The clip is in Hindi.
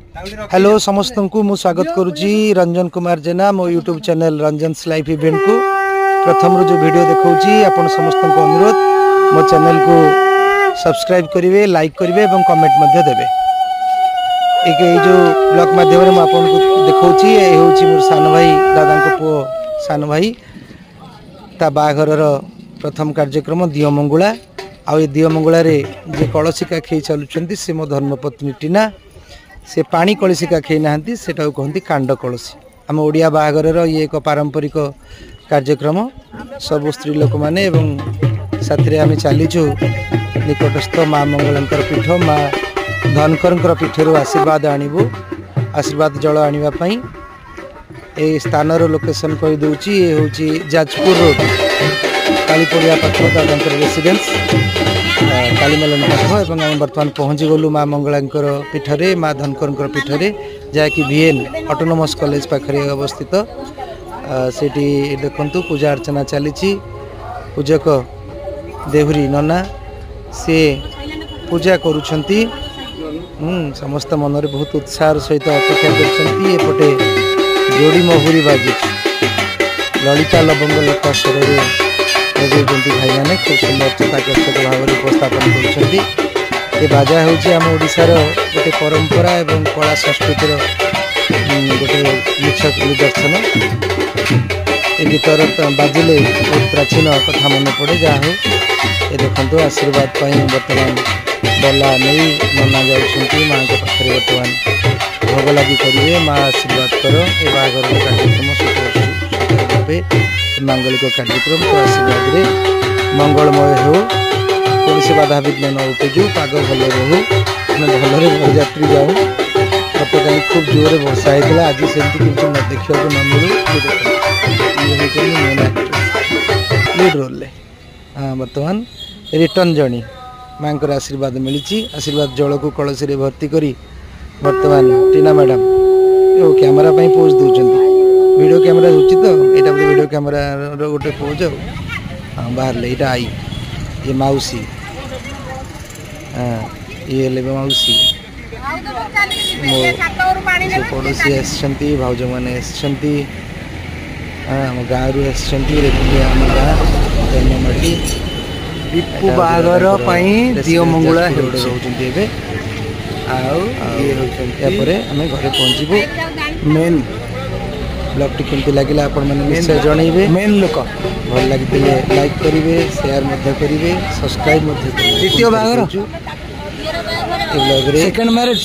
हेलो समस्त को मु स्वागत करुच्ची रंजन कुमार जेना मो YouTube channel Ranjan life event को प्रथम जो वीडियो देखा आपण समस्त को अनुरोध मो चैनल को सब्सक्राइब करेंगे, लाइक करेंगे और कमेंट मध्य देवे। एक जो ब्लॉग माध्यम में आपन को देखौची ए होची मोर सान भाई दादा को पो सान भाई ता बाघर प्रथम कार्यक्रम दियो मंगुला आ दियो मंगुला रे जे कलसिका खेई चलुचंती से मो धर्मपत्नी टीना से पानी कलसिका खेई नाहंती सेटा कहंती कांड कलसी। आम ओडिया बाघर ये एक पारंपरिक कार्यक्रम सब स्त्री लोक माने एवं साथी आम चलीचु निकटस्थ माँ मंगलंकर पीठ माँ धनकर पीठर आशीर्वाद आणबू आशीर्वाद जल आने ए स्थान लोकेशन कही दूची ये हूँ जाजपुर रोड कालीपड़िया पाख दादा रेसीडेन्स कालीमेलन पाख और आम बर्तमान पहुँची गलु माँ मंगलांकर पीठरे माँ धनकर पीठरे जहाँकि VN ऑटोनोमस कॉलेज पाखे अवस्थित सेठी देखंतु पूजा अर्चना चली पूजक देहुरी नना से पूजा करुछंती समस्त मन में बहुत उत्साह सहित अपेक्षा करपटे जोड़ी महुरी बाजी ललिता लवंग लता स्वर बजाई भाई मैंने खूब सुंदर चिताकर्षक भाव में उपस्थापन कर बाजा हूँ आम ओडार गोटे परंपरा एवं कला संस्कृतिर गोटे निदर्शन ये गीतर बाजिले बहुत प्राचीन कथा मन पड़े जहाँ हो ये देखो आशीर्वाद बर्तमान डला नहीं नना जाऊँ माँ के पाखे बर्तमान भोग लगी करेंगे माँ आशीर्वाद कर ए बाघर कार्यक्रम भावे मांगलिक कार्यक्रम तो आशीर्वाद रे मंगलमय हो कौन से बाधा विघ्न न उपजू पाग भल रो भलरे बरजात्री जाऊँ मत कहीं खूब जोर वर्षा होता आज सेमती किसी न देखा न मिलू मेन एक्टर लीड रोल हाँ बर्तमान रिटर्न जर्नी माँ को आशीर्वाद मिली आशीर्वाद जल को कलसी रे भर्ती करी बर्तमान टीना मैडम यो कैमरा पोज दौरान वीडियो कैमरा होची तो यहाँ वीडियो कैमरा गोटे पोज हाँ बाहर यहाँ आई ये मौसी हाँ ये ले मौसी मो पड़ोसी आसछंती भाउज मैंने आसछंती हाँ आम गाँव रू आसछंती आम गाँ जन्ममाटी दीपू बागर दियो मंगुला रोचंती आउे आम घरे पहुँचबू मेन ब्लॉग टी केमती लगे आपण मैंने निश्चय जनइबे मेन लोक भल लगी लाइक करेंगे शेयर करेंगे सब्सक्राइब द्वितीय बागर ब्लॉग रे सेकंड मैरिज